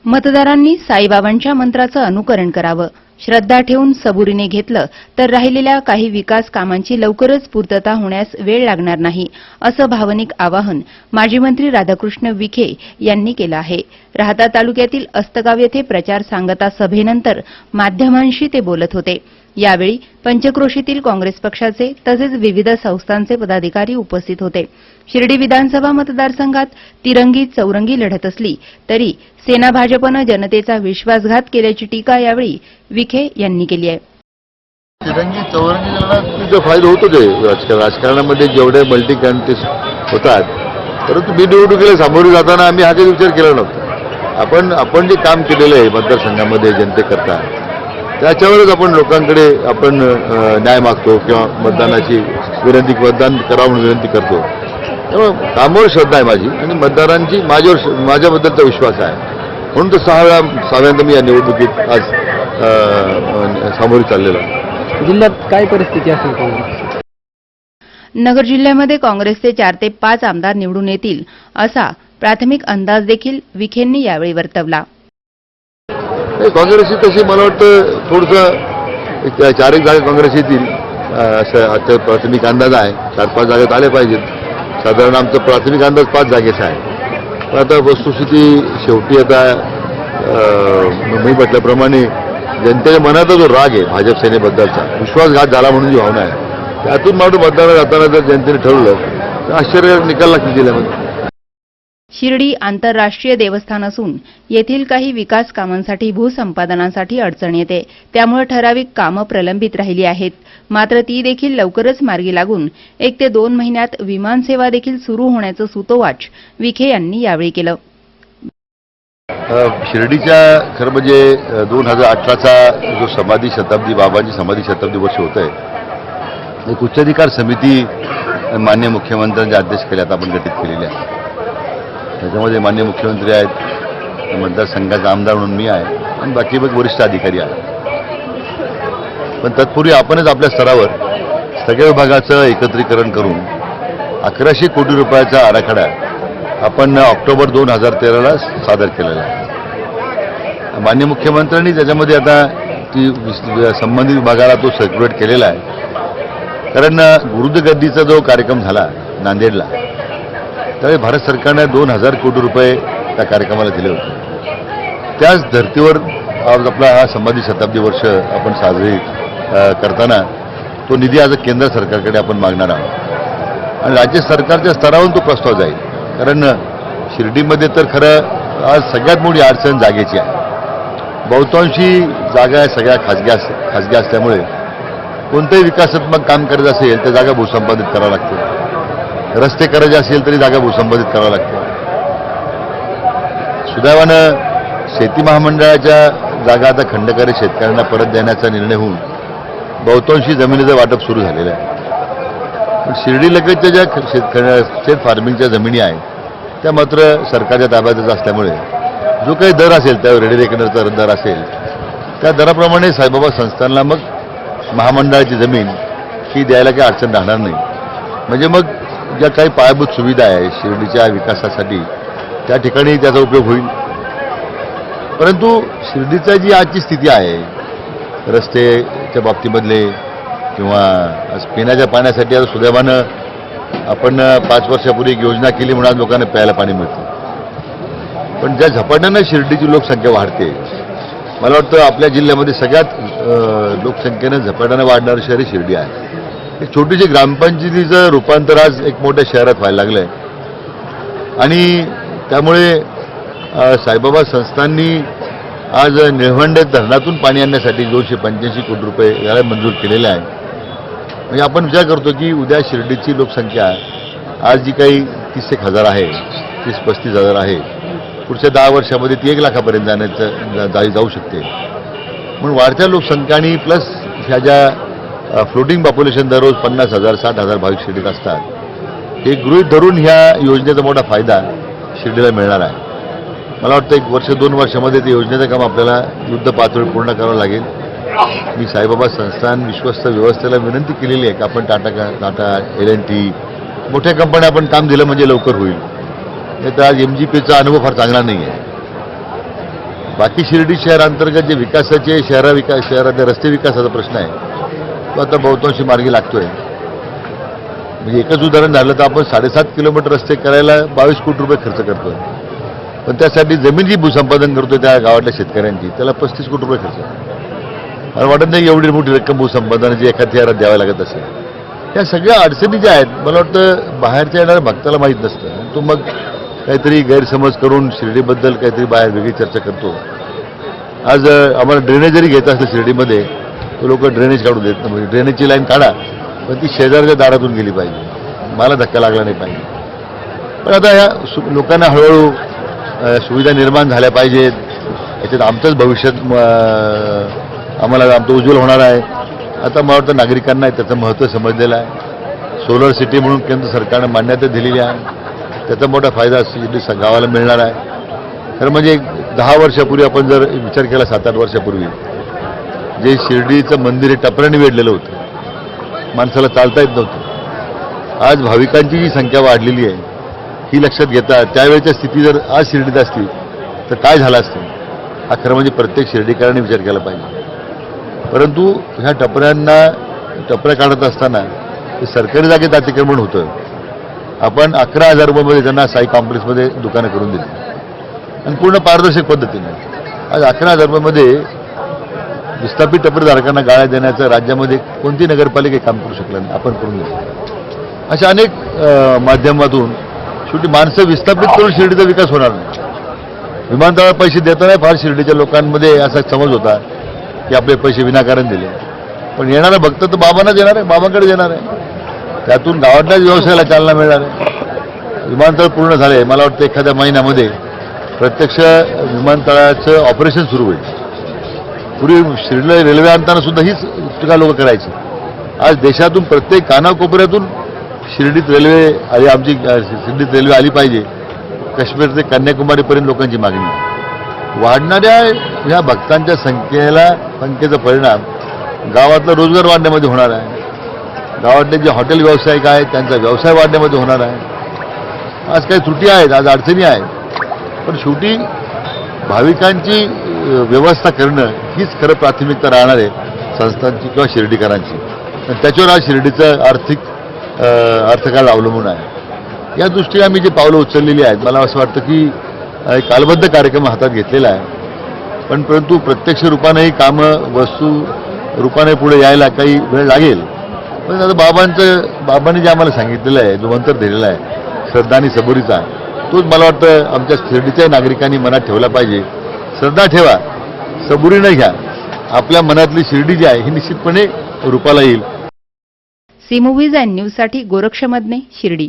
मतदारांनी साईबाबांच्या मंत्राचं अनुकरण करावं, श्रद्धा ठेवून सबुरीने घेतलं तर राहिलेल्या काही विकास कामांची लवकरच पूर्तता होण्यास वेळ लागणार नाही, असं भावनिक आवाहन माजी मंत्री राधाकृष्ण विखे यांनी केलं आहे. राहता तालुक्यातील अस्तगाव येथे प्रचार सांगता सभेनंतर माध्यमांशी ते बोलत होते. यावेळी पंचक्रोशीतील काँग्रेस पक्षाचे तसेच विविध संस्थांचे पदाधिकारी उपस्थित होते. शिर्डी विधानसभा मतदारसंघात तिरंगी चौरंगी लढत असली तरी सेना भाजपनं जनतेचा विश्वासघात केल्याची टीका यावेळी विखे यांनी केली आहे. तिरंगी चौरंगी लढत फायदा होतोच आहे. राजकारणामध्ये जेवढे मल्टी कॅन्डिडेट्स होतात, परंतु बिननिवडणुकीला सामोरे जाताना आम्ही हा काही विचार केला नव्हता. आपण जे काम केलेलं आहे मतदारसंघामध्ये जनतेकरता, त्याच्यावरच आपण लोकांकडे न्याय मागतो किंवा मतदान करावं म्हणून विनंती करतो. त्यामुळे कामावर श्रद्धा आहे माझी आणि मतदारांची माझ्याबद्दलचा विश्वास आहे. म्हणून तर 6 वेळा मी या निवडणुकीत आज सामोरे चाललेलो आहे. जिल्ह्यात काय परिस्थिती असेल काँग्रेस? नगर जिल्ह्यामध्ये काँग्रेसचे 4 ते 5 आमदार निवडून येतील असा प्राथमिक अंदाज देखील विखेंनी यावेळी वर्तवला. काँग्रेसची तशी मला वाटतं थोडंसं 4 एक जागा काँग्रेस येतील असं आता प्राथमिक अंदाज आहे. 4-5 जागेत आले पाहिजेत. साधारण आमचा प्राथमिक अंदाज 5 जागेचा आहे. पण आता वस्तुस्थिती शेवटी आता मी म्हटल्याप्रमाणे जनतेच्या मनाचा जो राग आहे भाजप सेनेबद्दलचा, विश्वासघात झाला म्हणून जी भावना आहे, त्यातून मात्र मतदानाला जाताना जर जनतेने ठरवलं तर आश्चर्य निकाल लागतील जिल्ह्यामध्ये. शिर्डी आंतरराष्ट्रीय देवस्थान असून येथील काही विकास कामांसाठी भूसंपादनासाठी अडचण येते. त्यामुळे ठराविक कामं प्रलंबित राहिली आहेत. मात्र ती देखील लवकरच मार्गी लागून 1 ते 2 महिन्यात विमानसेवा देखील सुरू होण्याचं सूतोवाच विखे यांनी यावेळी केलं. शिर्डीच्या खरं म्हणजे 2018चा जो समाधी शताब्दी, बाबांची समाधी शताब्दी वर्ष होत आहे, एक उच्चाधिकार समिती माननीय मुख्यमंत्र्यांच्या अध्यक्षतेखाली आपण गठीत केलेली आहे. त्याच्यामध्ये माननीय मुख्यमंत्री आहेत, मतदारसंघाचा आमदार म्हणून मी आहे आणि बाकी मग वरिष्ठ अधिकारी आहेत. पण तत्पूर्वी आपणच आपल्या स्तरावर सगळ्या विभागाचं एकत्रीकरण करून 1100 कोटी रुपयाचा आराखडा आपण ऑक्टोबर 2013ला सादर केलेला आहे. माननीय मुख्यमंत्र्यांनी त्याच्यामध्ये आता संबंधित विभागाला तो सर्क्युलेट केलेला आहे. कारण गुरुदगड्डीचा जो कार्यक्रम झाला नांदेडला, त्यावेळी भारत सरकारने 2000 कोटी रुपये त्या कार्यक्रमाला दिले होते. त्याच धर्तीवर आज आपला हा समाधी शताब्दी वर्ष आपण साजरी करताना तो निधी आज केंद्र सरकारकडे आपण मागणार आहोत आणि राज्य सरकारच्या स्तरावरून तो प्रस्ताव जाईल. कारण शिर्डीमध्ये तर खरं आज सगळ्यात मोठी अडचण जागेची आहे. बहुतांशी जागा सगळ्या खाजगी असल्यामुळे कोणतंही विकासात्मक काम करायचं असेल तर जागा भूसंपादित करावं लागते. रस्ते करायचे असेल तरी जागा भूसंपादित करावं लागते. सुदैवानं शेती महामंडळाच्या जागा आता खंडकरी शेतकऱ्यांना परत देण्याचा निर्णय होऊन बहुतांशी जमिनीचं वाटप सुरू झालेलं आहे. पण शिर्डी लगतच्या ज्या शेत फार्मिंगच्या जमिनी आहेत त्या मात्र सरकारच्या ताब्यातच असल्यामुळे जो काही दर असेल, त्या रेडी रेकनरचा दर असेल, त्या दराप्रमाणे साईबाबा संस्थानला मग महामंडळाची जमीन ही द्यायला काही अडचण राहणार नाही. म्हणजे मग ज्या काही पायाभूत सुविधा आहे शिर्डीच्या विकासासाठी त्या ठिकाणी त्याचा उपयोग होईल. परंतु शिर्डीचा जी आजची स्थिती आहे, रस्तेच्या बाबतीमधले किंवा पिण्याच्या पाण्यासाठी आता सुदैवानं आपण 5 वर्षापूर्वी एक योजना केली म्हणून लोकांना प्यायला पाणी मिळतं. पण ज्या झपाट्यानं शिर्डीची लोकसंख्या वाढते, मला वाटतं आपल्या जिल्ह्यामध्ये सगळ्यात लोकसंख्येनं झपाट्यानं वाढणारं शहर शिर्डी आहे. एक छोटीशी ग्रामपंचायतीचं रूपांतर आज एक मोठ्या शहरात व्हायला लागलं आहे आणि त्यामुळे साईबाबा संस्थांनी आज निळवंडे धरणातून पाणी आणण्यासाठी 285 कोटी रुपये याला मंजूर केलेले आहे. म्हणजे आपण विचार करतो की उद्या शिर्डीची लोकसंख्या आज जी काही 30,000 आहे, 30-35 हजार आहे, पुढच्या 10 वर्षामध्ये ती 1 लाखापर्यंत जाऊ शकते. म्हणून वाढत्या लोकसंख्यानी प्लस ह्या ज्या फ्लोटिंग पॉप्युलेशन दररोज 50,000, 60,000 भाविक शिर्डीत असतात, हे गृहीत धरून ह्या योजनेचा मोठा फायदा शिर्डीला मिळणार आहे. मला वाटतं 1-2 वर्षामध्ये त्या योजनेचं काम आपल्याला युद्ध पातळी पूर्ण करावं लागेल. मी साईबाबा संस्थान विश्वस्त व्यवस्थेला विनंती केलेली आहे की आपण टाटा L&T मोठ्या कंपन्या आपण काम दिलं म्हणजे लवकर होईल. नाही तर आज MGPचा अनुभव फार चांगला नाही आहे. बाकी शिर्डी शहरांतर्गत जे विकासाचे शहरातल्या रस्ते विकासाचा प्रश्न आहे तो आता बहुतांशी मार्गी लागतोय. म्हणजे एकच उदाहरण झालं तर आपण 7.5 किलोमीटर रस्ते करायला 22 कोटी रुपये खर्च करतोय. पण त्यासाठी जमीन जी भूसंपादन करतोय त्या गावातल्या शेतकऱ्यांची त्याला 35 कोटी रुपये खर्च आहे. मला वाटत नाही एवढी मोठी रक्कम भूसंपादनाची एखाद्या शहरात द्यावी लागत असेल. या सगळ्या अडचणी ज्या आहेत मला वाटतं बाहेरच्या येणाऱ्या भक्ताला माहीत नसतं. तो मग काहीतरी गैरसमज करून शिर्डीबद्दल काहीतरी बाहेर वेगळी चर्चा करतो. आज आम्हाला ड्रेनेज जरी घ्यायचं असलं शिर्डीमध्ये तो लोक ड्रेनेज काढून देत नाही. म्हणजे ड्रेनेजची लाईन काढा पण ती शेजारच्या दारातून गेली पाहिजे. मला धक्का लागला नाही पाहिजे. पण आता या लोकांना हळूहळू सुविधा निर्माण झाल्या पाहिजेत. याच्यात आमचंच भविष्यात आम्हाला आमचं उज्ज्वल होणार आहे. आता मला वाटतं नागरिकांना त्याचं महत्त्व समजलेलं आहे. सोलर सिटी म्हणून केंद्र सरकारनं मान्यता दिलेली आहे. त्याचा मोठा फायदा शिर्डी गावाला मिळणार आहे. खरं म्हणजे 10 वर्षापूर्वी आपण जर विचार केला 7-8 वर्षापूर्वी जे शिर्डीचं मंदिर हे टपऱ्याने वेढलेलं होतं. माणसाला चालता येत नव्हतं. आज भाविकांची जी संख्या वाढलेली आहे ही लक्षात घेता त्यावेळेच्या स्थिती जर आज शिर्डीत असती तर काय झालं असतं हा खरं म्हणजे प्रत्येक शिर्डीकरांनी विचार केला पाहिजे. परंतु ह्या टपऱ्या काढत असताना ते सरकारी जागेत अतिक्रमण होतं. आपण 11,000 रुपयामध्ये त्यांना साई कॉम्प्लेक्समध्ये दुकानं करून दिली आणि पूर्ण पारदर्शक पद्धतीने. आज 11,000 रुपयामध्ये विस्थापित टपरीधारकांना गाळ्या देण्याचं राज्यामध्ये कोणती नगरपालिका काम करू शकलं नाही. आपण करून दिलं. अशा अनेक माध्यमातून शेवटी माणसं विस्थापित करून शिर्डीचा विकास होणार नाही. विमानतळावर पैसे देताना फार शिर्डीच्या लोकांमध्ये असा समज होता की आपले पैसे विनाकारण दिले. पण येणारा भक्त तर बाबांनाच येणार आहे, बाबांकडे येणार आहे. त्यातून गावातल्याच व्यवसायाला चालना मिळणार आहे. विमानतळ पूर्ण झाले मला वाटतं एखाद्या महिन्यामध्ये प्रत्यक्ष विमानतळाचं ऑपरेशन सुरू होईल. पूर्वी शिर्डीला रेल्वे आणताना सुद्धा हीच टीका लोक करायची. आज देशातून प्रत्येक कानाकोपऱ्यातून शिर्डीत रेल्वे आली, आमची शिर्डीत रेल्वे आली पाहिजे. काश्मीर ते कन्याकुमारीपर्यंत लोकांची मागणी. वाढणाऱ्या ह्या भक्तांच्या संख्येचा परिणाम गावातला रोजगार वाढण्यामध्ये होणार आहे. गावातले जे हॉटेल व्यावसायिक आहेत त्यांचा व्यवसाय वाढण्यामध्ये होणार आहे. आज काही त्रुटी आहेत, आज अडचणी आहेत. पण शेवटी भाविकांची व्यवस्था करणं हीच खरं प्राथमिकता राहणार आहे संस्थांची किंवा शिर्डीकरांची. आणि त्याच्यावर आज शिर्डीचं अर्थकारण अवलंबून आहे. या दृष्टीने आम्ही जे पावलं उचललेली आहेत मला असं वाटतं की एक कालबद्ध कार्यक्रम हातात घेतलेला आहे. पण परंतु प्रत्यक्ष रूपाने ही कामं वस्तू रूपाने पुढे यायला काही वेळ लागेल. पण आता बाबांनी जे आम्हाला सांगितलेलं आहे जो मंत्र दिलेला आहे श्रद्धा आणि सबुरीचा तोच मला वाटतं आमच्या शिर्डीच्या नागरिकांनी मनात ठेवला पाहिजे. श्रद्धा ठेवा, सबुरीनं घ्या. आपल्या मनातली शिर्डी जी आहे ही निश्चितपणे रूपाला येईल. सी मूव्हीज अँड न्यूजसाठी गोरक्ष मदने, शिर्डी.